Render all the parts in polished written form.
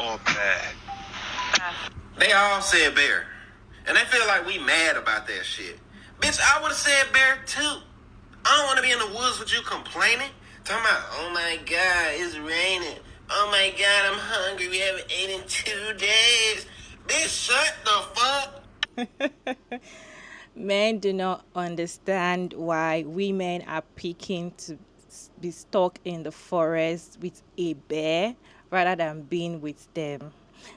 or bad? They all said bear. And they feel like we mad about that shit. Bitch, I would have said bear too. I don't want to be in the woods with you complaining. Talking about, oh my God, it's raining. Oh my God, I'm hungry. We haven't eaten in 2 days. Bitch, shut the fuck. Men do not understand why women are picking to be stuck in the forest with a bear rather than being with them.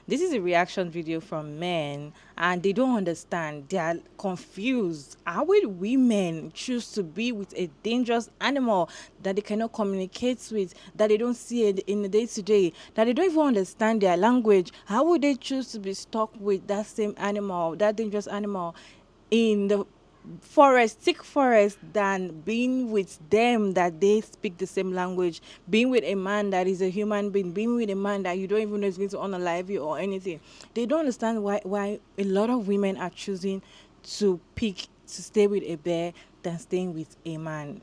This is a reaction video from men, and they don't understand. They are confused. How will women choose to be with a dangerous animal that they cannot communicate with, that they don't see it in the day to day, that they don't even understand their language? How would they choose to be stuck with that same animal, that dangerous animal, in the forest, thick forest, than being with them that they speak the same language, being with a man that is a human being, being with a man that you don't even know is going to unalive you or anything? They don't understand why a lot of women are choosing to pick to stay with a bear than staying with a man.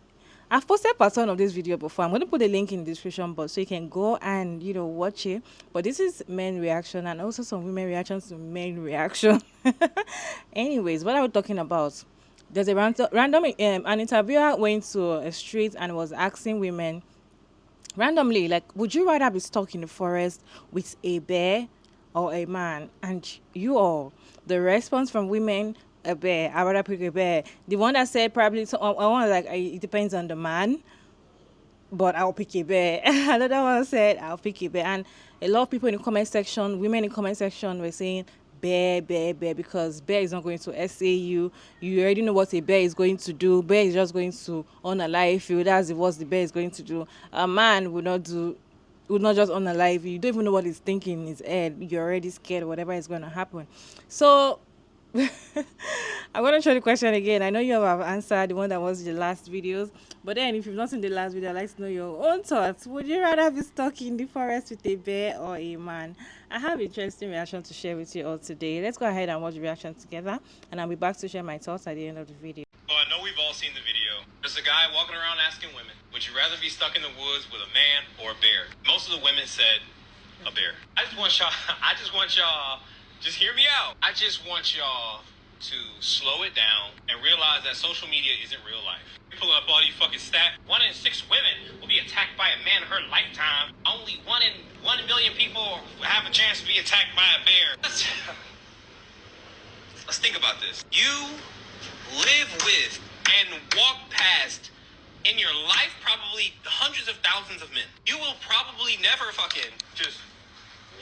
I've posted part one of this video before. I'm going to put a link in the description box so you can go and watch it. But this is men reaction and also some women reactions to men reaction. Anyways, what are we talking about? There's a random an interviewer went to a street and was asking women randomly, like, would you rather be stuck in the forest with a bear or a man? And the response from women, a bear. I rather pick a bear. The one that said probably, so I want like, it depends on the man, but I'll pick a bear. Another one said, I'll pick a bear. And a lot of people in the comment section, women in the comment section, were saying bear, because bear is not going to SA you. You already know what a bear is going to do. Bear is just going to unalive you. That's what the bear is going to do. A man would not just unalive you. You don't even know what he's thinking in his head. You're already scared whatever is going to happen. So I'm going to show the question again. I know you have answered the one that was the last videos, but then if you've not seen the last video, I'd like to know your own thoughts. Would you rather be stuck in the forest with a bear or a man? I have interesting reaction to share with you all today. Let's go ahead and watch the reaction together, and I'll be back to share my thoughts at the end of the video. Well, I know we've all seen the video. There's a guy walking around asking women, would you rather be stuck in the woods with a man or a bear? Most of the women said a bear. I just want y'all, just hear me out. I just want y'all to slow it down and realize that social media isn't real life. You pull up all these fucking stats. 1 in 6 women will be attacked by a man in her lifetime. Only 1 in 1 million people have a chance to be attacked by a bear. Let's think about this. You live with and walk past in your life probably hundreds of thousands of men. You will probably never fucking just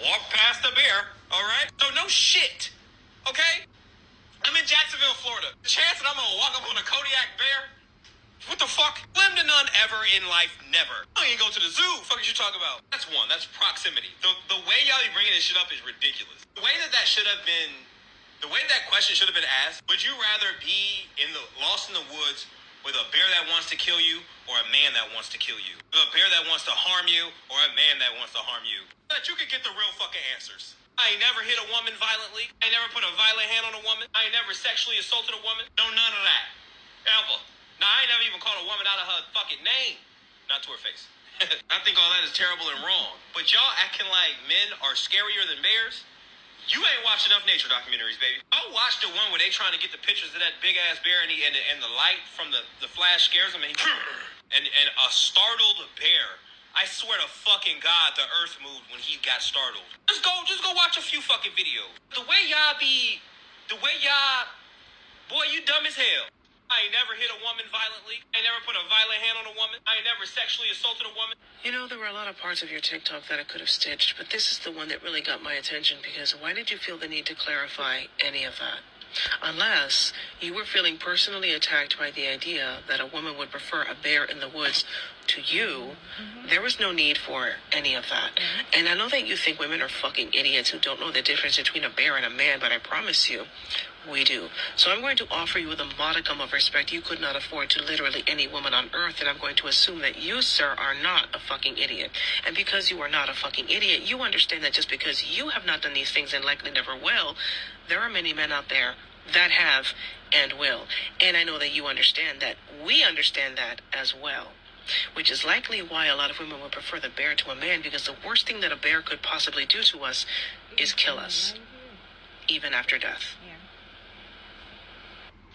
walk past a bear, all right? So no shit, okay? I'm in Jacksonville, Florida. The chance that I'm gonna walk up on a Kodiak bear? What the fuck? Slim to none ever in life, never. I ain't go to the zoo. Fuck is you talking about? That's one. That's proximity. The way y'all be bringing this shit up is ridiculous. The way that should have been, the way that question should have been asked, would you rather be lost in the woods with a bear that wants to kill you or a man that wants to kill you? With a bear that wants to harm you or a man that wants to harm you? That you could get the real fucking answers. I ain't never hit a woman violently. I ain't never put a violent hand on a woman. I ain't never sexually assaulted a woman. No, none of that. Ever. Now, I ain't never even called a woman out of her fucking name. Not to her face. I think all that is terrible and wrong. But y'all acting like men are scarier than bears? You ain't watched enough nature documentaries, baby. I watched the one where they trying to get the pictures of that big-ass bear and the light from the flash scares him and a startled bear. I swear to fucking God, the earth moved when he got startled. Just go watch a few fucking videos. Boy, you dumb as hell. I ain't never hit a woman violently. I ain't never put a violent hand on a woman. I ain't never sexually assaulted a woman. You know, there were a lot of parts of your TikTok that I could have stitched, but this is the one that really got my attention because why did you feel the need to clarify any of that? Unless you were feeling personally attacked by the idea that a woman would prefer a bear in the woods to you, there was no need for any of that. And I know that you think women are fucking idiots who don't know the difference between a bear and a man, but I promise you, we do. So I'm going to offer you with a modicum of respect you could not afford to literally any woman on earth, and I'm going to assume that you, sir, are not a fucking idiot. And because you are not a fucking idiot, you understand that just because you have not done these things and likely never will, there are many men out there that have and will. And I know that you understand that. We understand that as well. which is likely why a lot of women would prefer the bear to a man, because the worst thing that a bear could possibly do to us is kill us, even after death.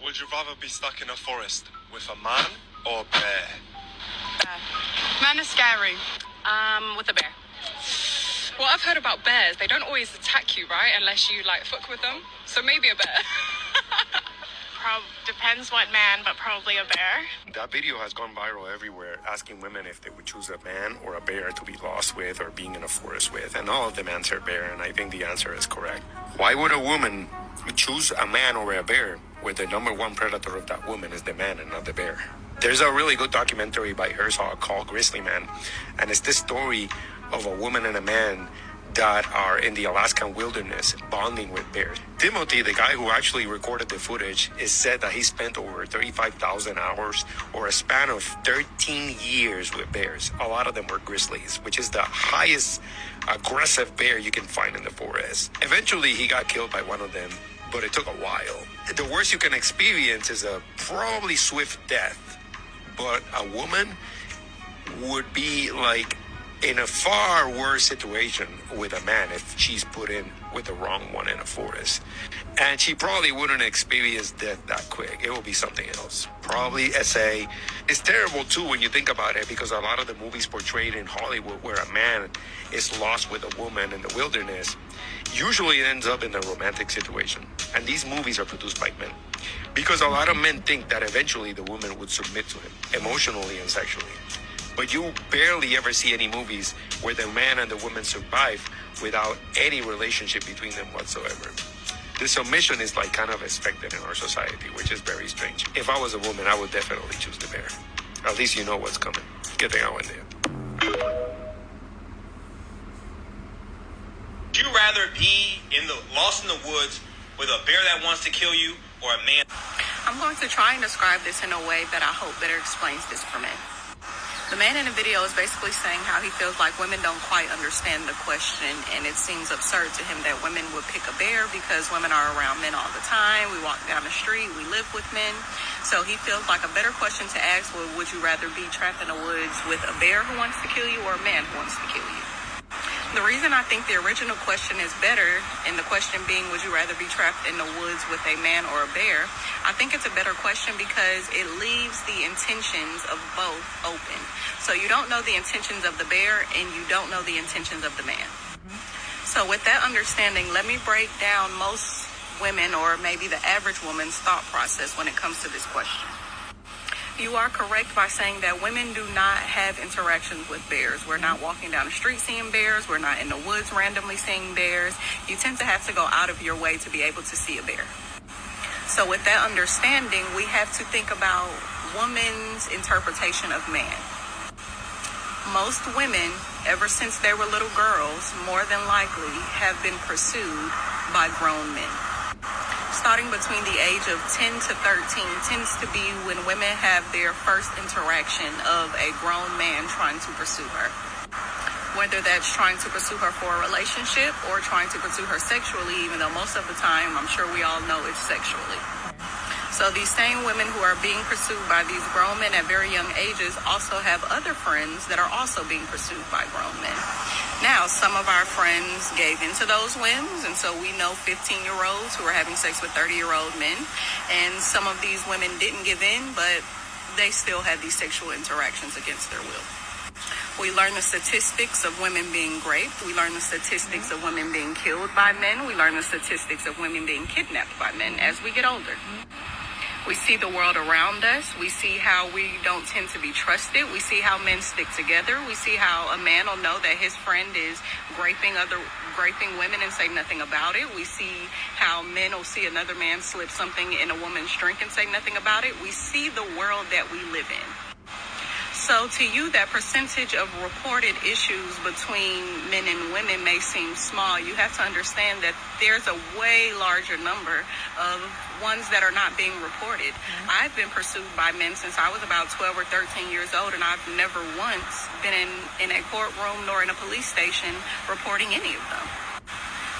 Would you rather be stuck in a forest with a man or a bear? Man is scary. With a bear. What I've heard about bears, they don't always attack you, right? Unless you like fuck with them. So maybe a bear. Depends what man, but probably a bear. That video has gone viral everywhere, asking women if they would choose a man or a bear to be lost with or being in a forest with, and all of them answer bear, and I think the answer is correct. Why would a woman choose a man over a bear where the number one predator of that woman is the man and not the bear? There's a really good documentary by Herzog called Grizzly Man, and it's this story of a woman and a man that are in the Alaskan wilderness bonding with bears. Timothy, the guy who actually recorded the footage, is said that he spent over 35,000 hours or a span of 13 years with bears. A lot of them were grizzlies, which is the highest aggressive bear you can find in the forest. Eventually, he got killed by one of them, but it took a while. The worst you can experience is a probably swift death, but a woman would be like in a far worse situation with a man if she's put in with the wrong one in a forest. And she probably wouldn't experience death that quick. It will be something else. Probably SA. It's terrible too when you think about it, because a lot of the movies portrayed in Hollywood where a man is lost with a woman in the wilderness usually ends up in a romantic situation. And these movies are produced by men, because a lot of men think that eventually the woman would submit to him emotionally and sexually. But you barely ever see any movies where the man and the woman survive without any relationship between them whatsoever. The submission is like kind of expected in our society, which is very strange. If I was a woman, I would definitely choose the bear. At least you know what's coming. Good thing I went there. Would you rather be lost in the woods with a bear that wants to kill you or a man? I'm going to try and describe this in a way that I hope better explains this for men. The man in the video is basically saying how he feels like women don't quite understand the question, and it seems absurd to him that women would pick a bear because women are around men all the time. We walk down the street, we live with men. So he feels like a better question to ask would you rather be trapped in the woods with a bear who wants to kill you or a man who wants to kill you? The reason I think the original question is better, and the question being, would you rather be trapped in the woods with a man or a bear? I think it's a better question because it leaves the intentions of both open. So you don't know the intentions of the bear and you don't know the intentions of the man. So with that understanding, let me break down most women, or maybe the average woman's thought process when it comes to this question. You are correct by saying that women do not have interactions with bears. We're not walking down the street seeing bears. We're not in the woods randomly seeing bears. You tend to have to go out of your way to be able to see a bear. So with that understanding, we have to think about women's interpretation of man. Most women, ever since they were little girls, more than likely have been pursued by grown men. Starting between the age of 10 to 13 tends to be when women have their first interaction of a grown man trying to pursue her. Whether that's trying to pursue her for a relationship or trying to pursue her sexually, even though most of the time, I'm sure we all know it's sexually. So these same women who are being pursued by these grown men at very young ages also have other friends that are also being pursued by grown men. Now, some of our friends gave into those whims, and so we know 15-year-olds who are having sex with 30-year-old men, and some of these women didn't give in, but they still had these sexual interactions against their will. We learn the statistics of women being raped. We learn the statistics of women being killed by men. We learn the statistics of women being kidnapped by men as we get older. We see the world around us. We see how we don't tend to be trusted. We see how men stick together. We see how a man will know that his friend is raping women and say nothing about it. We see how men will see another man slip something in a woman's drink and say nothing about it. We see the world that we live in. So to you, that percentage of reported issues between men and women may seem small. You have to understand that there's a way larger number of ones that are not being reported. I've been pursued by men since I was about 12 or 13 years old, and I've never once been in a courtroom nor in a police station reporting any of them.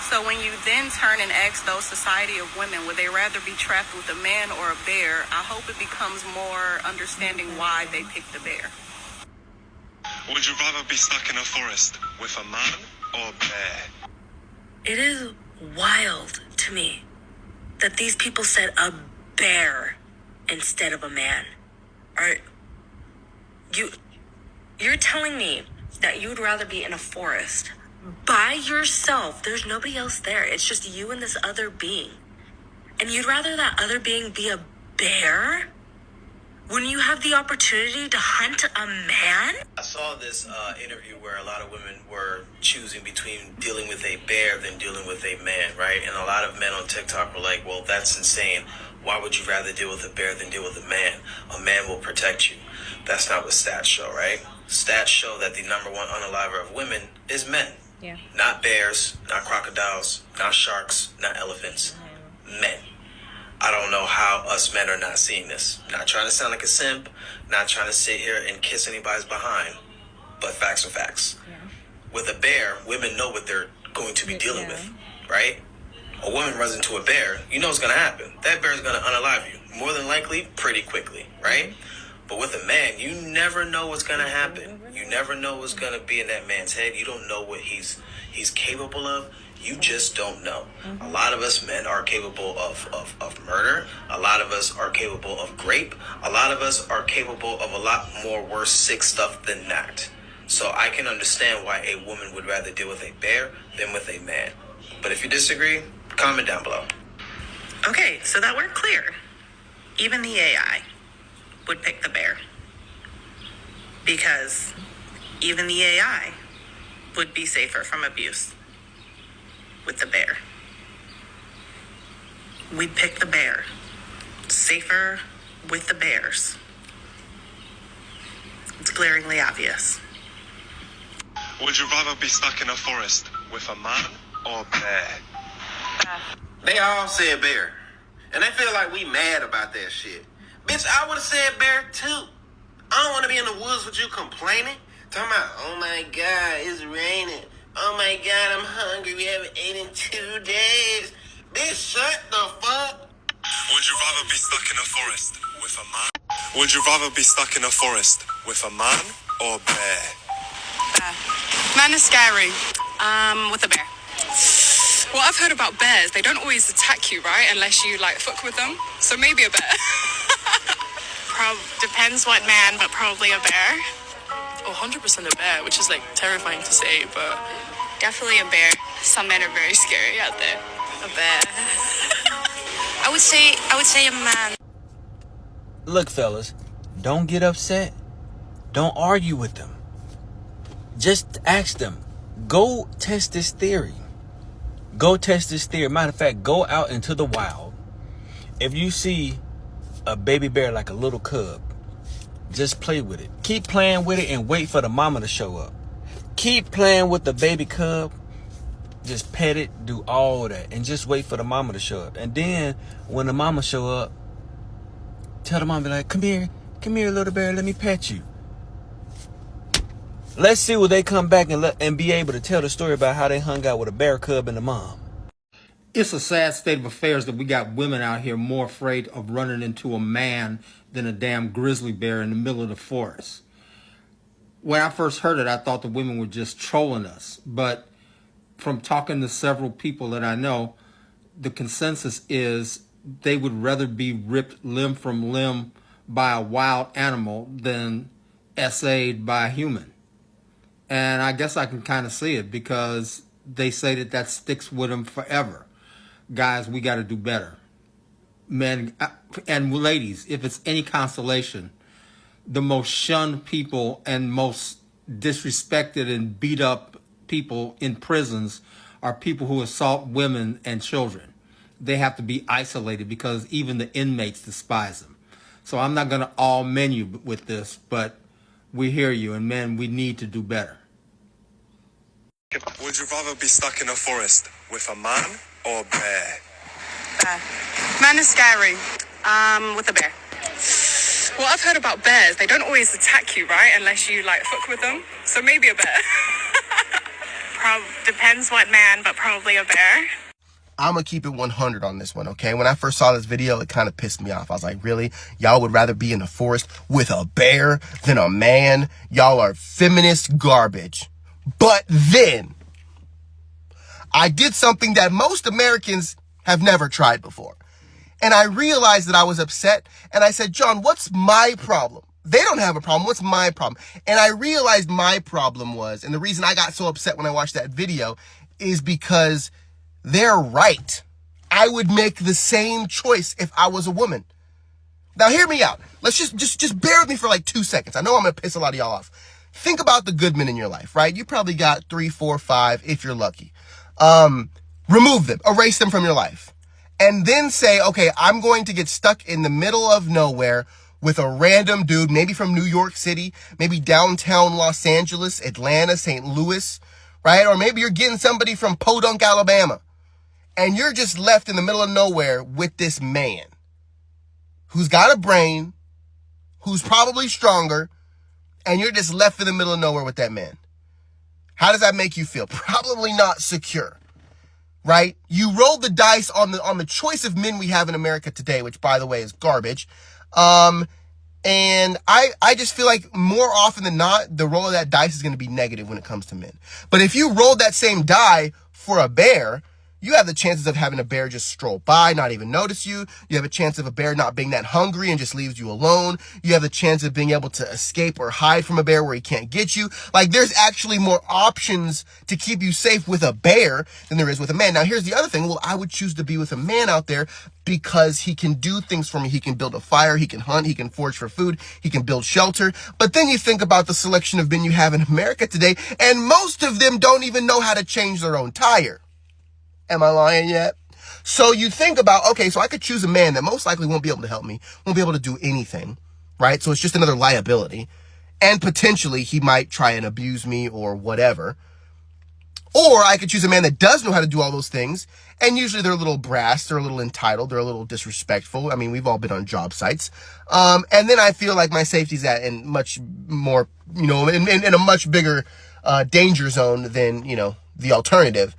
So when you then turn and ask those society of women, would they rather be trapped with a man or a bear? I hope it becomes more understanding why they picked the bear. Would you rather be stuck in a forest with a man or a bear? It is wild to me that these people said a bear instead of a man. Are you're telling me that you'd rather be in a forest by yourself? There's nobody else there. It's just you and this other being. And you'd rather that other being be a bear when you have the opportunity to hunt a man? I saw this interview where a lot of women were choosing between dealing with a bear than dealing with a man, right? And a lot of men on TikTok were like, well, that's insane. Why would you rather deal with a bear than deal with a man? A man will protect you. That's not what stats show, right? Stats show that the number one unaliver of women is men. Yeah. Not bears, not crocodiles, not sharks, not elephants. Men. I don't know how us men are not seeing this. Not trying to sound like a simp, not trying to sit here and kiss anybody's behind, but facts are facts. Yeah. With a bear, women know what they're going to be dealing with, right? A woman runs into a bear, you know what's going to happen. That bear is going to unalive you, more than likely, pretty quickly, right? But with a man, you never know what's going to happen. You never know what's going to be in that man's head. You don't know what he's capable of. You just don't know. A lot of us men are capable of murder. A lot of us are capable of rape. A lot of us are capable of a lot more worse, sick stuff than that. So I can understand why a woman would rather deal with a bear than with a man. But if you disagree, comment down below. Okay, so that we're clear. Even the AI would pick the bear. Because even the AI would be safer from abuse with the bear. We pick the bear. Safer with the bears. It's glaringly obvious. Would you rather be stuck in a forest with a man or a bear? They all said bear. And they feel like we mad about that shit. Bitch, I would have said bear too. I don't want to be in the woods with you complaining. Talking about, oh my God, it's raining. Oh my God, I'm hungry. We haven't eaten in 2 days. Bitch, shut the fuck. Would you rather be stuck in a forest with a man? Would you rather be stuck in a forest with a man or a bear? Man is scary. With a bear. Well, I've heard about bears. They don't always attack you, right? Unless you like fuck with them. So maybe a bear. Depends what man, but probably a bear. Oh, 100% a bear, which is like terrifying to say, but Definitely a bear. Some men are very scary out there. A bear. I would say a man. Look, fellas, don't get upset. Don't argue with them. Just ask them. Go test this theory. Go test this theory. Matter of fact, go out into the wild. If you see a baby bear like a little cub, just play with it. Keep playing with it and wait for the mama to show up. Keep playing with the baby cub. Just pet it, do all that, and just wait for the mama to show up. And then when the mama show up, tell the mama, be like, come here, little bear, let me pet you. Let's see will they come back and be able to tell the story about how they hung out with a bear cub and the mom. It's a sad state of affairs that we got women out here more afraid of running into a man than a damn grizzly bear in the middle of the forest. When I first heard it, I thought the women were just trolling us. But from talking to several people that I know, the consensus is they would rather be ripped limb from limb by a wild animal than essayed by a human. And I guess I can kind of see it because they say that sticks with them forever. Guys, we got to do better. Men and ladies, if it's any consolation, the most shunned people and most disrespected and beat up people in prisons are people who assault women and children. They have to be isolated because even the inmates despise them. So I'm not going to all menu with this, but we hear you, and men, we need to do better. Would you rather be stuck in a forest with a man or a bear? Man is scary. With a bear. Well, I've heard about bears. They don't always attack you, right? Unless you like fuck with them. So maybe a bear. Depends what man, but probably a bear. I'm going to keep it 100 on this one, okay? When I first saw this video, it kind of pissed me off. I was like, really? Y'all would rather be in the forest with a bear than a man? Y'all are feminist garbage. But then, I did something that most Americans have never tried before. And I realized that I was upset. And I said, John, what's my problem? They don't have a problem. What's my problem? And I realized my problem was, and the reason I got so upset when I watched that video is because they're right. I would make the same choice if I was a woman. Now hear me out. Let's just bear with me for like 2 seconds. I know I'm going to piss a lot of y'all off. Think about the good men in your life, right? You probably got 3, 4, 5 if you're lucky. Remove them, erase them from your life. And then say, okay, I'm going to get stuck in the middle of nowhere with a random dude, maybe from New York City, maybe downtown Los Angeles, Atlanta, St. Louis, right? Or maybe you're getting somebody from Podunk, Alabama, and you're just left in the middle of nowhere with this man who's got a brain, who's probably stronger, and you're just left in the middle of nowhere with that man. How does that make you feel? Probably not secure. Right? You rolled the dice on the choice of men we have in America today, which by the way is garbage. And I just feel like more often than not, the roll of that dice is going to be negative when it comes to men. But if you rolled that same die for a bear, you have the chances of having a bear just stroll by, not even notice you. You have a chance of a bear not being that hungry and just leaves you alone. You have the chance of being able to escape or hide from a bear where he can't get you. Like, there's actually more options to keep you safe with a bear than there is with a man. Now, here's the other thing. Well, I would choose to be with a man out there because he can do things for me. He can build a fire, he can hunt, he can forage for food, he can build shelter. But then you think about the selection of men you have in America today, and most of them don't even know how to change their own tire. Am I lying yet? So you think about, okay, so I could choose a man that most likely won't be able to help me, won't be able to do anything, right? So it's just another liability. And potentially he might try and abuse me or whatever. Or I could choose a man that does know how to do all those things. And usually they're a little brass, they're a little entitled, they're a little disrespectful. I mean, we've all been on job sites. And then I feel like my safety's at in much more, in a much bigger danger zone than, the alternative.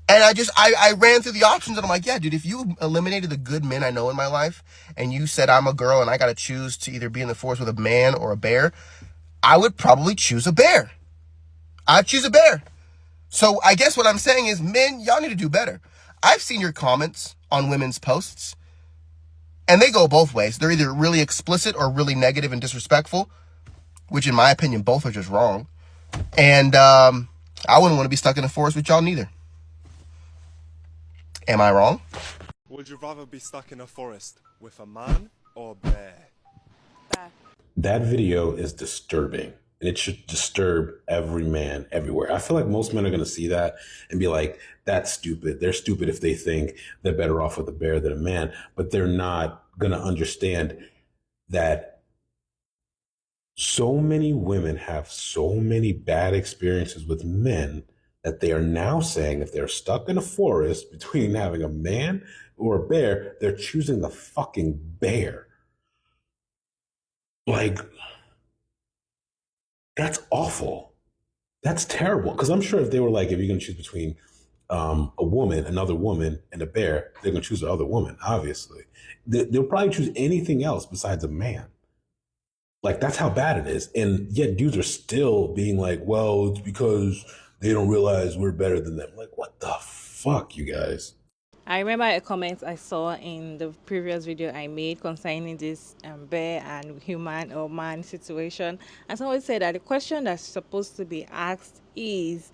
And I ran through the options and I'm like, yeah, dude, if you eliminated the good men I know in my life and you said I'm a girl and I got to choose to either be in the forest with a man or a bear, I would probably choose a bear. I'd choose a bear. So I guess what I'm saying is, men, y'all need to do better. I've seen your comments on women's posts and they go both ways. They're either really explicit or really negative and disrespectful, which in my opinion, both are just wrong. And I wouldn't want to be stuck in the forest with y'all neither. Am I wrong? Would you rather be stuck in a forest with a man or a bear? That video is disturbing, and it should disturb every man everywhere. I feel like most men are going to see that and be like, that's stupid. They're stupid if they think they're better off with a bear than a man, but they're not going to understand that so many women have so many bad experiences with men that they are now saying if they're stuck in a forest between having a man or a bear, they're choosing the fucking bear. Like, that's awful. That's terrible. Because I'm sure if they were like, if you're going to choose between a woman, another woman, and a bear, they're going to choose the other woman, obviously. They'll probably choose anything else besides a man. Like, that's how bad it is. And yet dudes are still being like, well, it's because they don't realize we're better than them. Like, what the fuck, you guys? I remember a comment I saw in the previous video I made concerning this bear and human or man situation. And someone said that the question that's supposed to be asked is,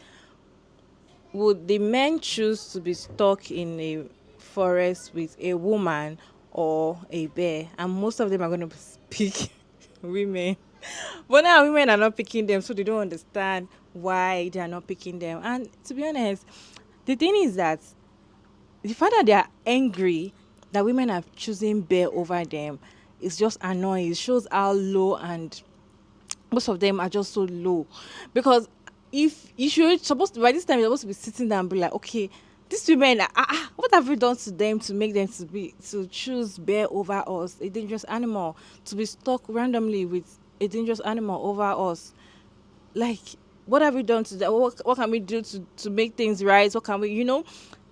would the men choose to be stuck in a forest with a woman or a bear? And most of them are going to pick women. But now women are not picking them, so they don't understand why they are not picking them. And to be honest, the thing is that the fact that they are angry that women are choosing bear over them is just annoying. It shows how low, and most of them are just so low. Because if you should supposed to, by this time you're supposed to be sitting down and be like, okay, these women, what have we done to them to make them to choose bear over us, a dangerous animal, to be stuck randomly with a dangerous animal over us? Like, what have we done to them? What can we do to make things right? What can we,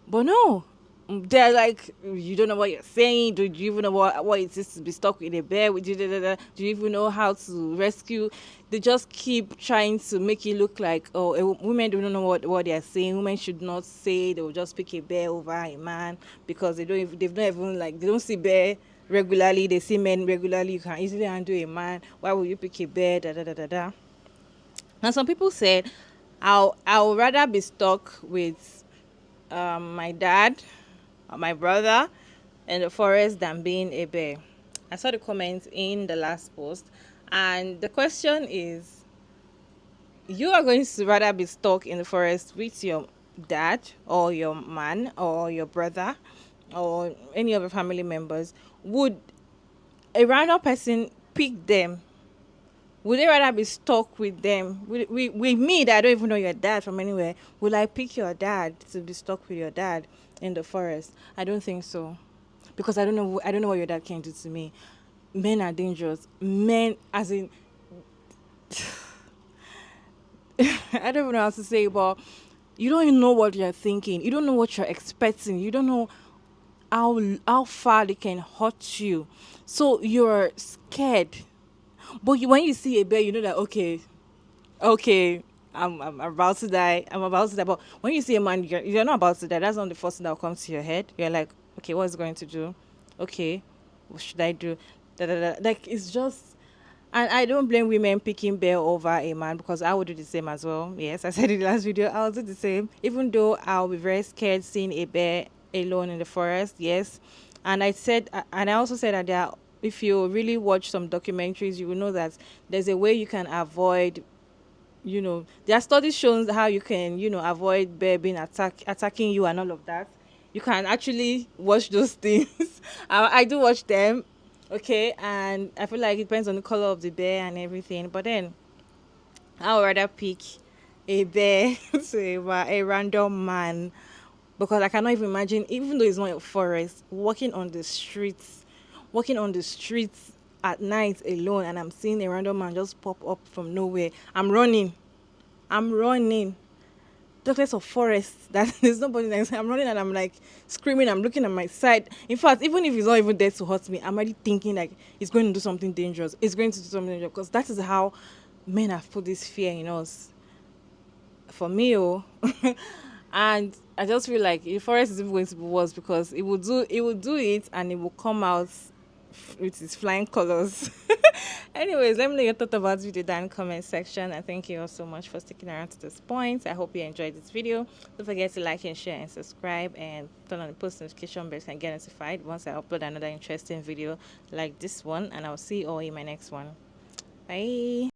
But no, they're like, you don't know what you're saying. Do you even know what it is to be stuck in a bed? Do you even know how to rescue? They just keep trying to make it look like, oh, women don't know what they're saying. Women should not say. They will just pick a bear over a man because they've not even, like, they don't see bear regularly. They see men regularly. You can easily handle a man. Why would you pick a bear? Da da da da da. And some people said, I'll rather be stuck with my dad or my brother in the forest than being a bear. I saw the comments in the last post, and the question is, you are going to rather be stuck in the forest with your dad or your man or your brother or any of your family members? Would a random person pick them? Would they rather be stuck with them? With me, that I don't even know your dad from anywhere, will I pick your dad to be stuck with your dad in the forest? I don't think so, because I don't know what your dad can do to me. Men are dangerous. Men, as in, I don't even know how to say, but you don't even know what you're thinking. You don't know what you're expecting. You don't know how far they can hurt you. So you're scared. But when you see a bear, you know that, okay, I'm about to die. I'm about to die. But when you see a man, you're not about to die. That's not the first thing that will come to your head. You're like, okay, what's going to do? Okay, what should I do? Da, da, da. Like, it's just, and I don't blame women picking bear over a man, because I would do the same as well. Yes, I said in the last video, I'll do the same. Even though I'll be very scared seeing a bear alone in the forest. Yes, and I also said that if you really watch some documentaries, you will know that there's a way you can avoid, there are studies showing how you can, avoid bear being attacking you and all of that. You can actually watch those things. I do watch them, okay, and I feel like it depends on the color of the bear and everything. But then I would rather pick a bear to a random man, because I cannot even imagine, even though it's not a forest, walking on the streets at night alone, and I'm seeing a random man just pop up from nowhere. I'm running. Darkness of forest, that there's nobody next. I'm running and I'm like screaming. I'm looking at my side. In fact, even if he's not even there to hurt me, I'm already thinking like he's going to do something dangerous. It's going to do something dangerous, because that is how men have put this fear in us. For me, and I just feel like the forest is even going to be worse, because it will do it, and it will come out with its flying colors. Anyways, let me know your thought about this video down in the comment section, and thank you all so much for sticking around to this point. I hope you enjoyed this video. Don't forget to like and share and subscribe, and turn on the post notification bell and get notified once I upload another interesting video like this one, and I'll see you all in my next one. Bye.